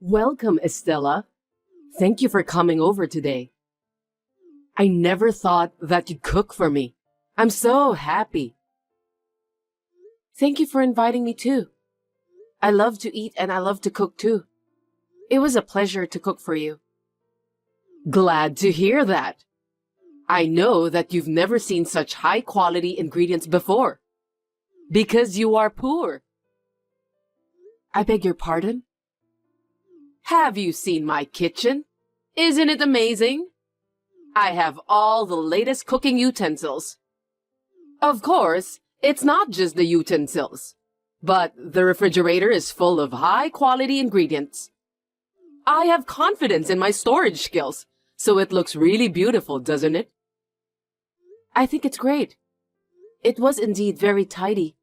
Welcome, Estella. Thank you for coming over today. I never thought that you'd cook for me. I'm so happy. Thank you for inviting me too. I love to eat and I love to cook too. It was a pleasure to cook for you. Glad to hear that. I know that you've never seen such high-quality ingredients before. Because you are poor. I beg your pardon? Have you seen my kitchen? Isn't it amazing? I have all the latest cooking utensils. Of course, it's not just the utensils, but the refrigerator is full of high-quality ingredients. I have confidence in my storage skills, so it looks really beautiful, doesn't it? I think it's great. It was indeed very tidy.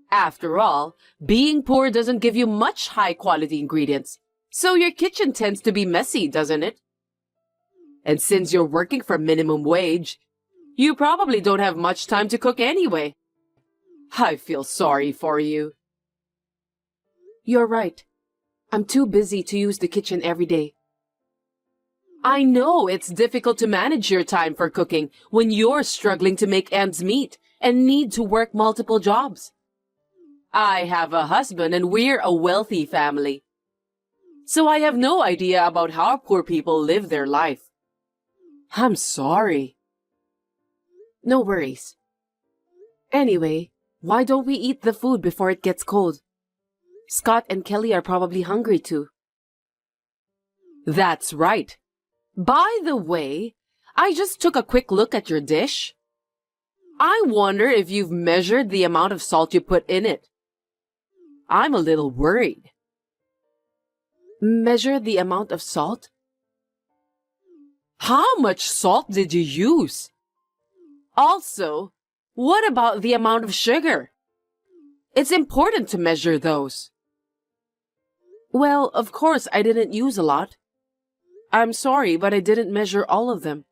After all, being poor doesn't give you much high-quality ingredients, so your kitchen tends to be messy, doesn't it? And since you're working for minimum wage, you probably don't have much time to cook anyway. I feel sorry for you. You're right. I'm too busy to use the kitchen every day. I know it's difficult to manage your time for cooking when you're struggling to make ends meet and need to work multiple jobs. I have a husband and we're a wealthy family. So I have no idea about how poor people live their life. I'm sorry. No worries. Anyway, why don't we eat the food before it gets cold? Scott and Kelly are probably hungry too. That's right. By the way, I just took a quick look at your dish. I wonder if you've measured the amount of salt you put in it. I'm a little worried. Measure the amount of salt? How much salt did you use? Also, what about the amount of sugar? It's important to measure those. Well, of course I didn't use a lot. I'm sorry, but I didn't measure all of them.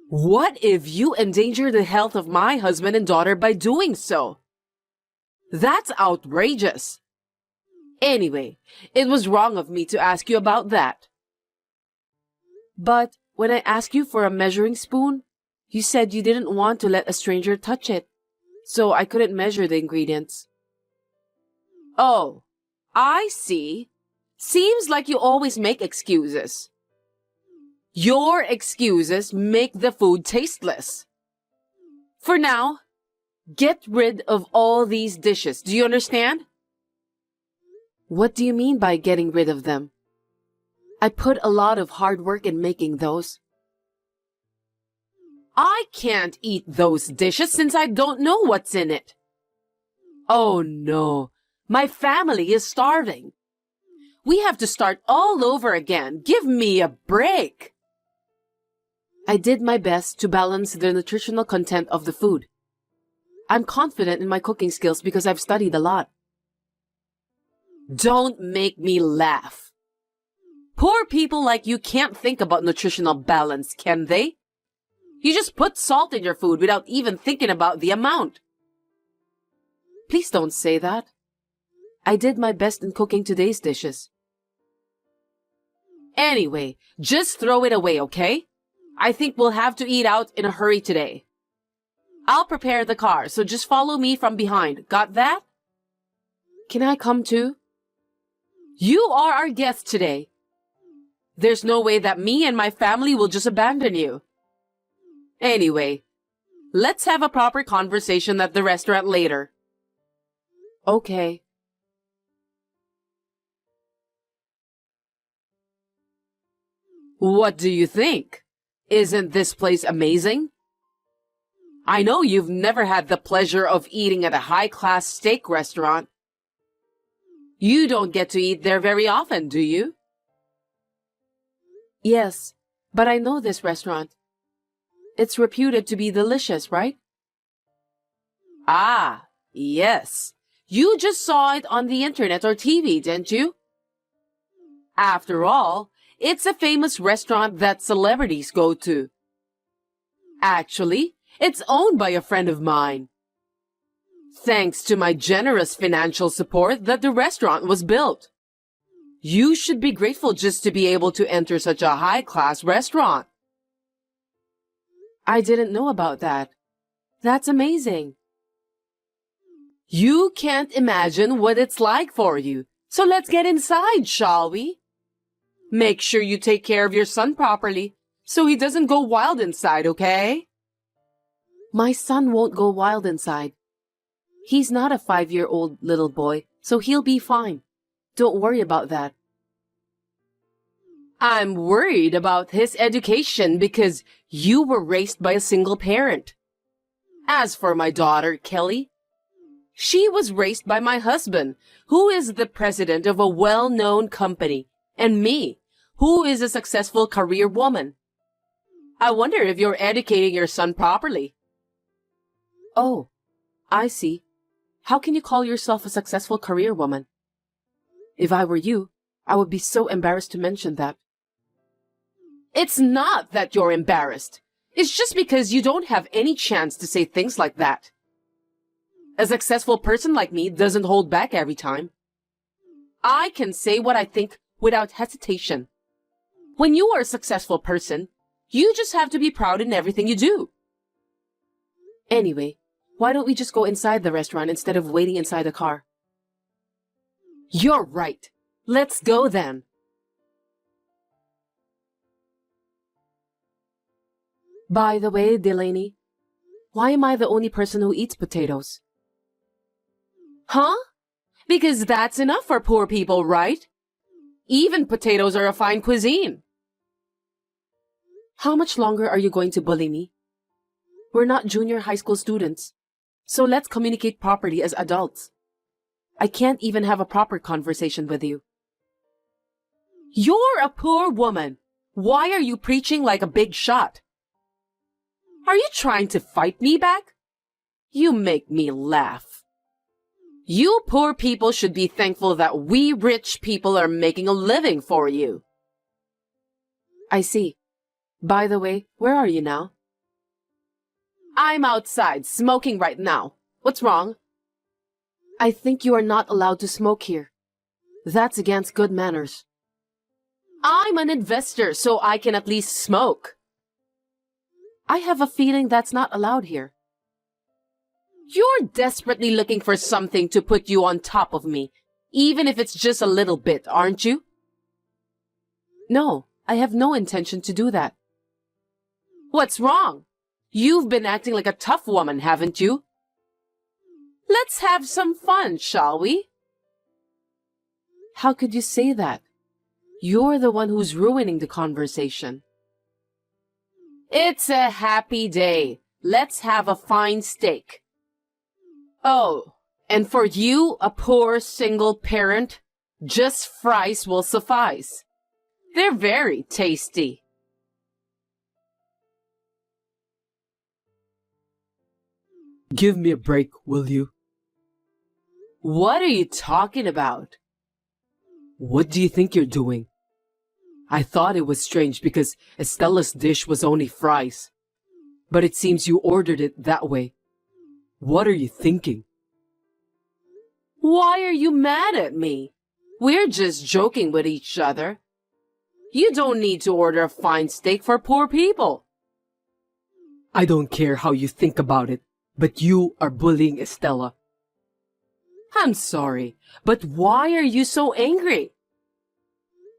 What if you endanger the health of my husband and daughter by doing so? That's outrageous. Anyway, it was wrong of me to ask you about that. But when I asked you for a measuring spoon, you said you didn't want to let a stranger touch it, so I couldn't measure the ingredients. Oh, I see. Seems like you always make excuses. Your excuses make the food tasteless. For now, get rid of all these dishes. Do you understand? What do you mean by getting rid of them? I put a lot of hard work in making those. I can't eat those dishes since I don't know what's in it. Oh no, my family is starving. We have to start all over again. Give me a break. I did my best to balance the nutritional content of the food. I'm confident in my cooking skills because I've studied a lot. Don't make me laugh. Poor people like you can't think about nutritional balance, can they? You just put salt in your food without even thinking about the amount. Please don't say that. I did my best in cooking today's dishes. Anyway, just throw it away, okay? I think we'll have to eat out in a hurry today. I'll prepare the car, so just follow me from behind. Got that? Can I come too? You are our guest today. There's no way that me and my family will just abandon you. Anyway, let's have a proper conversation at the restaurant later. Okay. What do you think? Isn't this place amazing? I know you've never had the pleasure of eating at a high-class steak restaurant. You don't get to eat there very often, do you? Yes, but I know this restaurant. It's reputed to be delicious, right? Ah, yes. You just saw it on the internet or TV, didn't you? After all, it's a famous restaurant that celebrities go to. Actually, it's owned by a friend of mine. Thanks to my generous financial support that the restaurant was built. You should be grateful just to be able to enter such a high-class restaurant. I didn't know about that. That's amazing. You can't imagine what it's like for you. So let's get inside, shall we? Make sure you take care of your son properly so he doesn't go wild inside, okay? My son won't go wild inside. He's not a 5-year-old little boy, so he'll be fine. Don't worry about that. I'm worried about his education because you were raised by a single parent. As for my daughter, Kelly, she was raised by my husband, who is the president of a well-known company, and me, who is a successful career woman. I wonder if you're educating your son properly. Oh, I see. How can you call yourself a successful career woman? If I were you, I would be so embarrassed to mention that. It's not that you're embarrassed. It's just because you don't have any chance to say things like that. A successful person like me doesn't hold back every time. I can say what I think without hesitation. When you are a successful person, you just have to be proud in everything you do. Anyway, why don't we just go inside the restaurant instead of waiting inside the car? You're right. Let's go then. By the way, Delaney, why am I the only person who eats potatoes? Huh? Because that's enough for poor people, right? Even potatoes are a fine cuisine. How much longer are you going to bully me? We're not junior high school students, so let's communicate properly as adults. I can't even have a proper conversation with you. You're a poor woman. Why are you preaching like a big shot? Are you trying to fight me back? You make me laugh. You poor people should be thankful that we rich people are making a living for you. I see. By the way, where are you now? I'm outside, smoking right now. What's wrong? I think you are not allowed to smoke here. That's against good manners. I'm an investor, so I can at least smoke. I have a feeling that's not allowed here. You're desperately looking for something to put you on top of me, even if it's just a little bit, aren't you? No, I have no intention to do that. What's wrong? You've been acting like a tough woman, haven't you? Let's have some fun, shall we? How could you say that? You're the one who's ruining the conversation. It's a happy day. Let's have a fine steak. Oh, and for you, a poor single parent, just fries will suffice. They're very tasty. Give me a break, will you? What are you talking about? What do you think you're doing? I thought it was strange because Estella's dish was only fries. But it seems you ordered it that way. What are you thinking? Why are you mad at me? We're just joking with each other. You don't need to order a fine steak for poor people. I don't care how you think about it, but you are bullying Estella. I'm sorry, but why are you so angry?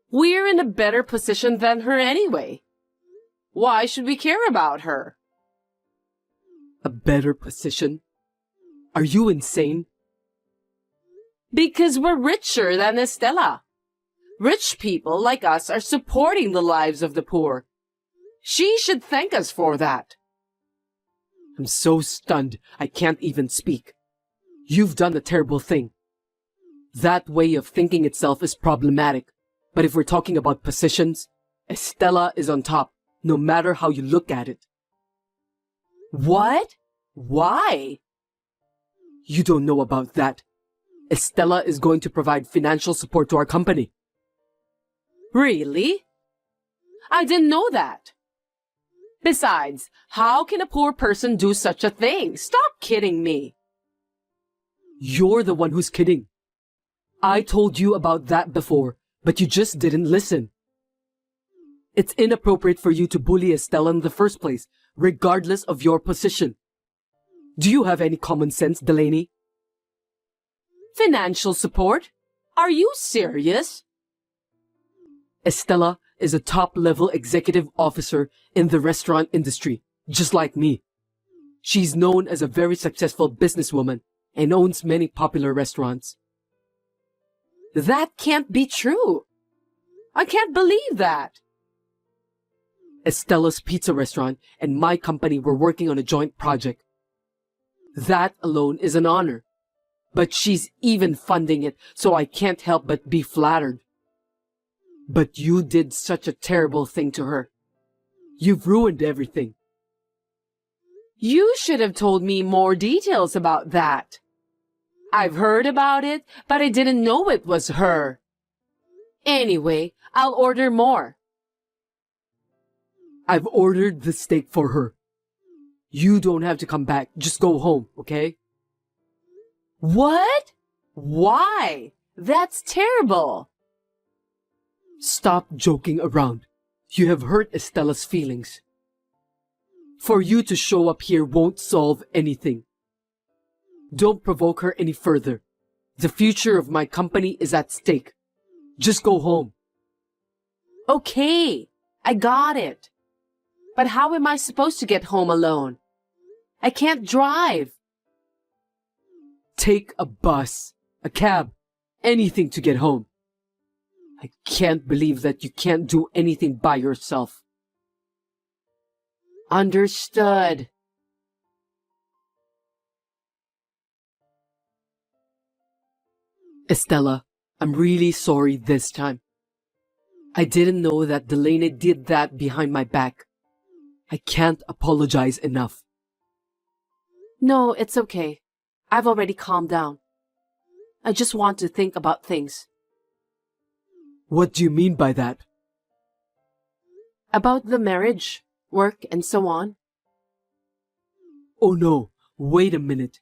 We're in a better position than her anyway. Why should we care about her? A better position? Are you insane? Because we're richer than Estella. Rich people like us are supporting the lives of the poor. She should thank us for that. I'm so stunned I can't even speak. You've done a terrible thing. That way of thinking itself is problematic. But if we're talking about positions, Estella is on top, no matter how you look at it. What? Why? You don't know about that. Estella is going to provide financial support to our company. Really? I didn't know that. Besides, how can a poor person do such a thing? Stop kidding me. You're the one who's kidding. I told you about that before, but you just didn't listen. It's inappropriate for you to bully Estella in the first place, regardless of your position. Do you have any common sense, Delaney? Financial support? Are you serious? Estella is a top-level executive officer in the restaurant industry, just like me. She's known as a very successful businesswoman and owns many popular restaurants. That can't be true. I can't believe that. Estella's pizza restaurant and my company were working on a joint project. That alone is an honor. But she's even funding it, so I can't help but be flattered. But you did such a terrible thing to her. You've ruined everything. You should have told me more details about that. I've heard about it, but I didn't know it was her. Anyway, I'll order more. I've ordered the steak for her. You don't have to come back. Just go home, okay? What? Why? That's terrible. Stop joking around. You have hurt Estella's feelings. For you to show up here won't solve anything. Don't provoke her any further. The future of my company is at stake. Just go home. Okay, I got it. But how am I supposed to get home alone? I can't drive. Take a bus, a cab, anything to get home. I can't believe that you can't do anything by yourself. Understood. Estella, I'm really sorry this time. I didn't know that Delaney did that behind my back. I can't apologize enough. No, it's okay. I've already calmed down. I just want to think about things. What do you mean by that? About the marriage, work, and so on. Oh no, wait a minute.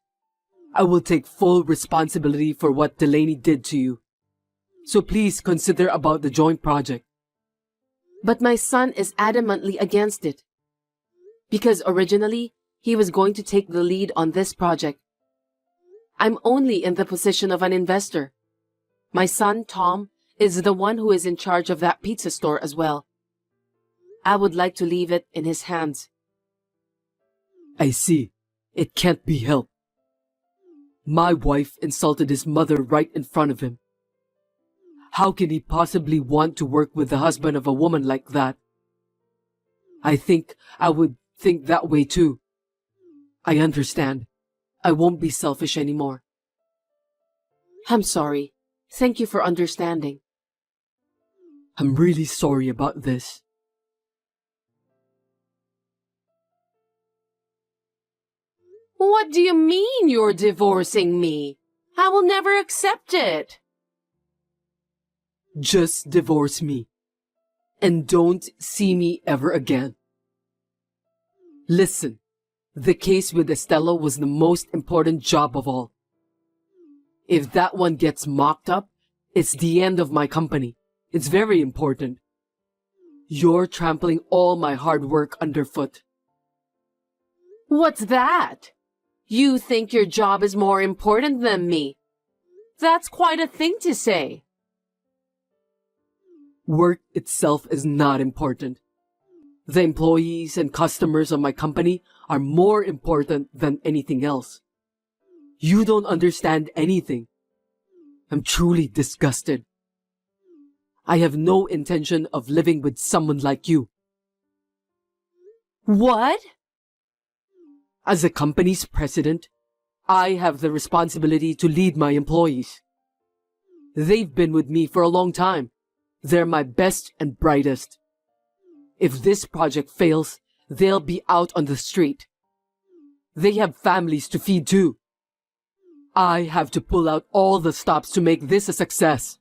I will take full responsibility for what Delaney did to you. So please consider about the joint project. But my son is adamantly against it. Because originally, he was going to take the lead on this project. I'm only in the position of an investor. My son, Tom, is the one who is in charge of that pizza store as well. I would like to leave it in his hands. I see. It can't be helped. My wife insulted his mother right in front of him. How can he possibly want to work with the husband of a woman like that? I think I would think that way too. I understand. I won't be selfish anymore. I'm sorry. Thank you for understanding. I'm really sorry about this. What do you mean you're divorcing me? I will never accept it. Just divorce me. And don't see me ever again. Listen, the case with Estella was the most important job of all. If that one gets mocked up, it's the end of my company. It's very important. You're trampling all my hard work underfoot. What's that? You think your job is more important than me? That's quite a thing to say. Work itself is not important. The employees and customers of my company are more important than anything else. You don't understand anything. I'm truly disgusted. I have no intention of living with someone like you. What? As a company's president, I have the responsibility to lead my employees. They've been with me for a long time. They're my best and brightest. If this project fails, they'll be out on the street. They have families to feed too. I have to pull out all the stops to make this a success.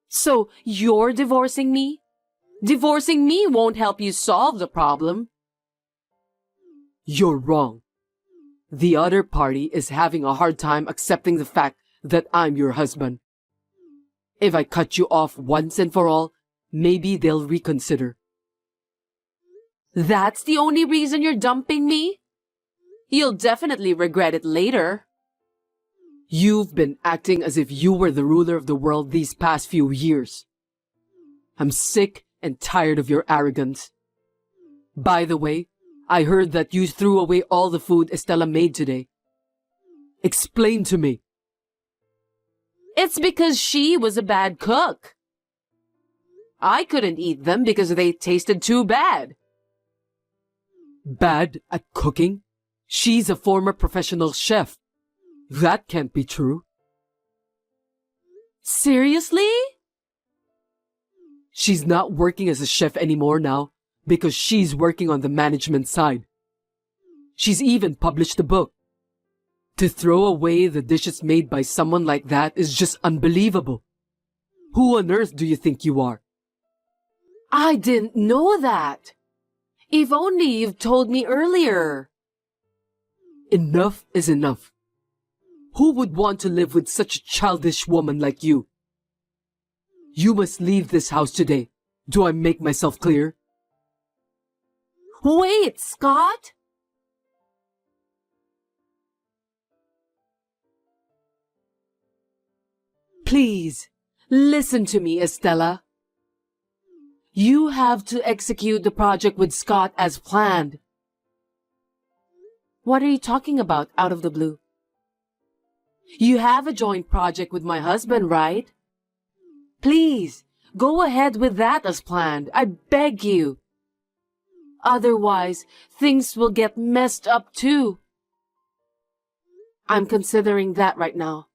So you're divorcing me? Divorcing me won't help you solve the problem. You're wrong. The other party is having a hard time accepting the fact that I'm your husband. If I cut you off once and for all, maybe they'll reconsider. That's the only reason you're dumping me? You'll definitely regret it later. You've been acting as if you were the ruler of the world these past few years. I'm sick and tired of your arrogance. By the way, I heard that you threw away all the food Estella made today. Explain to me. It's because she was a bad cook. I couldn't eat them because they tasted too bad. Bad at cooking? She's a former professional chef. That can't be true. Seriously? She's not working as a chef anymore now because she's working on the management side. She's even published a book. To throw away the dishes made by someone like that is just unbelievable. Who on earth do you think you are? I didn't know that. If only you've told me earlier. Enough is enough. Who would want to live with such a childish woman like you? You must leave this house today. Do I make myself clear? Wait, Scott! Please, listen to me, Estella. You have to execute the project with Scott as planned. What are you talking about out of the blue? You have a joint project with my husband, right? Please, go ahead with that as planned. I beg you. Otherwise, things will get messed up too. I'm considering that right now.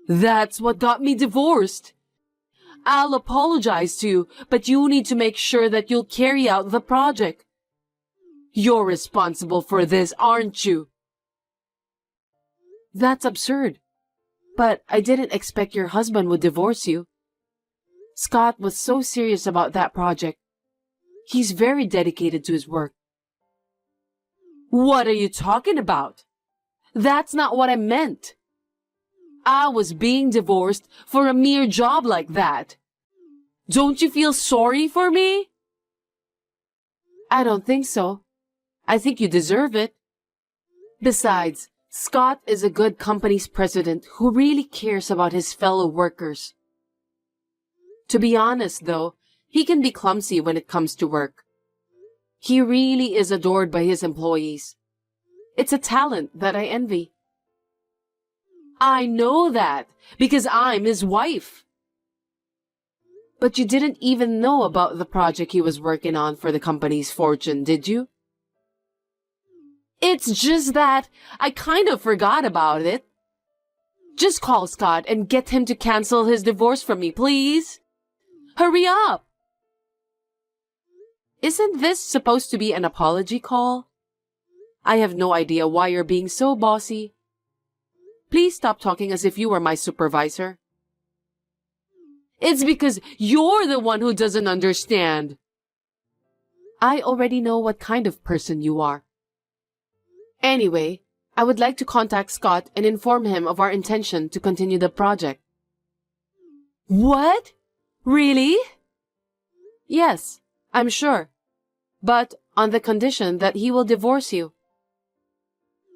That's what got me divorced. I'll apologize to you, but you need to make sure that you'll carry out the project. You're responsible for this, aren't you? That's absurd. But I didn't expect your husband would divorce you. Scott was so serious about that project. He's very dedicated to his work. What are you talking about? That's not what I meant. I was being divorced for a mere job like that. Don't you feel sorry for me? I don't think so. I think you deserve it. Besides, Scott is a good company's president who really cares about his fellow workers. To be honest, though, he can be clumsy when it comes to work. He really is adored by his employees. It's a talent that I envy. I know that because I'm his wife. But you didn't even know about the project he was working on for the company's fortune, did you? It's just that I kind of forgot about it. Just call Scott and get him to cancel his divorce from me, please. Hurry up. Isn't this supposed to be an apology call? I have no idea why you're being so bossy. Please stop talking as if you were my supervisor. It's because you're the one who doesn't understand. I already know what kind of person you are. Anyway, I would like to contact Scott and inform him of our intention to continue the project. What? Really? Yes, I'm sure. But on the condition that he will divorce you.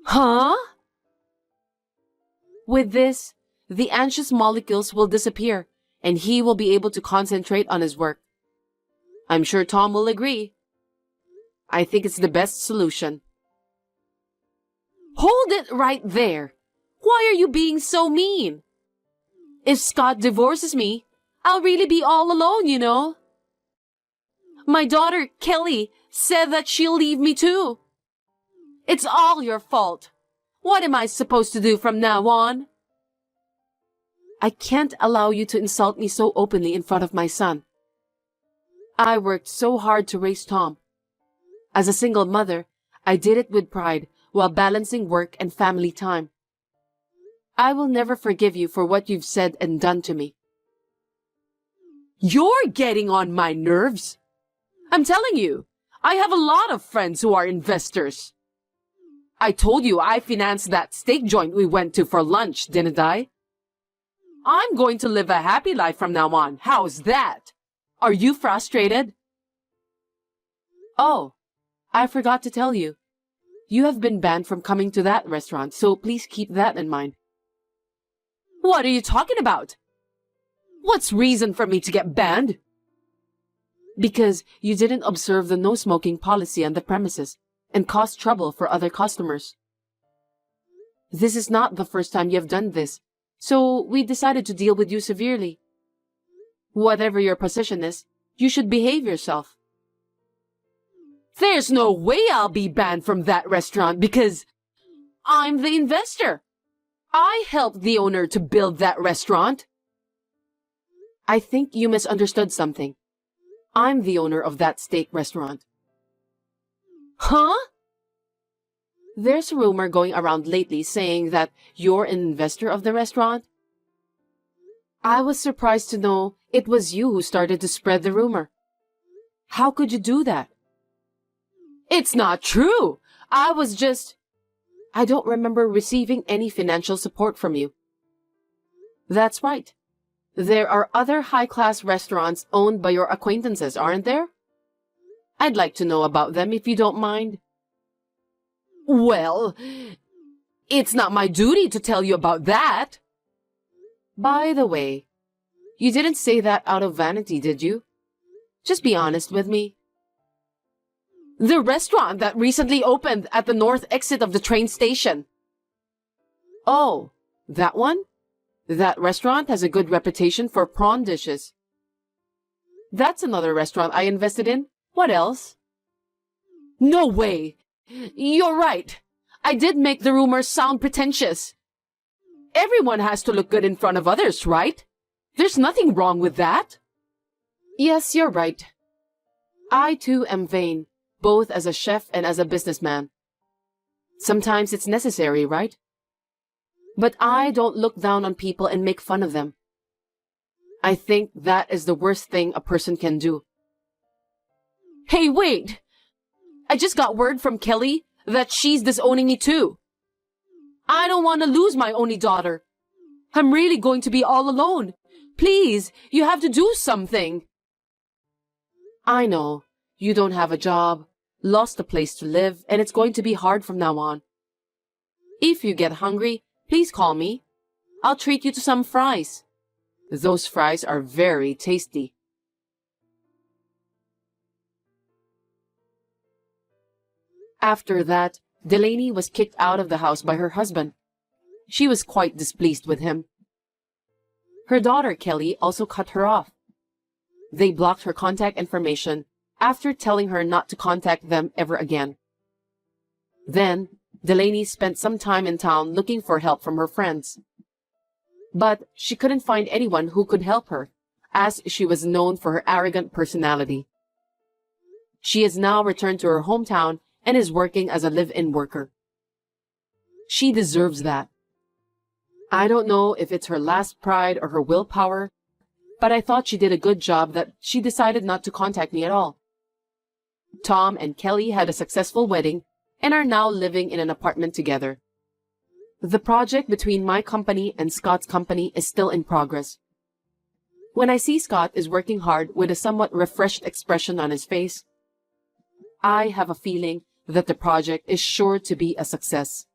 Huh? With this, the anxious molecules will disappear and he will be able to concentrate on his work. I'm sure Tom will agree. I think it's the best solution. Hold it right there. Why are you being so mean? If Scott divorces me, I'll really be all alone, you know. My daughter, Kelly, said that she'll leave me too. It's all your fault. What am I supposed to do from now on? I can't allow you to insult me so openly in front of my son. I worked so hard to raise Tom. As a single mother, I did it with pride while balancing work and family time. I will never forgive you for what you've said and done to me. You're getting on my nerves. I'm telling you, I have a lot of friends who are investors. I told you I financed that steak joint we went to for lunch, didn't I? I'm going to live a happy life from now on. How's that? Are you frustrated? Oh, I forgot to tell you. You have been banned from coming to that restaurant, so please keep that in mind. What are you talking about? What's reason for me to get banned? Because you didn't observe the no smoking policy on the premises and caused trouble for other customers. This is not the first time you've done this, so we decided to deal with you severely. Whatever your position is, you should behave yourself. There's no way I'll be banned from that restaurant because I'm the investor. I helped the owner to build that restaurant. I think you misunderstood something. I'm the owner of that steak restaurant. Huh? There's a rumor going around lately saying that you're an investor of the restaurant. I was surprised to know it was you who started to spread the rumor. How could you do that? It's not true. I don't remember receiving any financial support from you. That's right. There are other high-class restaurants owned by your acquaintances, aren't there? I'd like to know about them if you don't mind. Well, it's not my duty to tell you about that. By the way, you didn't say that out of vanity, did you? Just be honest with me. The restaurant that recently opened at the north exit of the train station. Oh, that one? That restaurant has a good reputation for prawn dishes. That's another restaurant I invested in. What else? No way! You're right. I did make the rumors sound pretentious. Everyone has to look good in front of others, right? There's nothing wrong with that. Yes, you're right. I too am vain, both as a chef and as a businessman. Sometimes it's necessary, right? But I don't look down on people and make fun of them. I think that is the worst thing a person can do. Hey, wait! I just got word from Kelly that she's disowning me too. I don't want to lose my only daughter. I'm really going to be all alone. Please, you have to do something. I know. You don't have a job, lost a place to live, and it's going to be hard from now on. If you get hungry, please call me. I'll treat you to some fries. Those fries are very tasty. After that, Delaney was kicked out of the house by her husband. She was quite displeased with him. Her daughter, Kelly, also cut her off. They blocked her contact information after telling her not to contact them ever again. Then, Delaney spent some time in town looking for help from her friends. But she couldn't find anyone who could help her, as she was known for her arrogant personality. She has now returned to her hometown and is working as a live-in worker. She deserves that. I don't know if it's her last pride or her willpower, but I thought she did a good job that she decided not to contact me at all. Tom and Kelly had a successful wedding and are now living in an apartment together. The project between my company and Scott's company is still in progress. When I see Scott is working hard with a somewhat refreshed expression on his face, I have a feeling that the project is sure to be a success.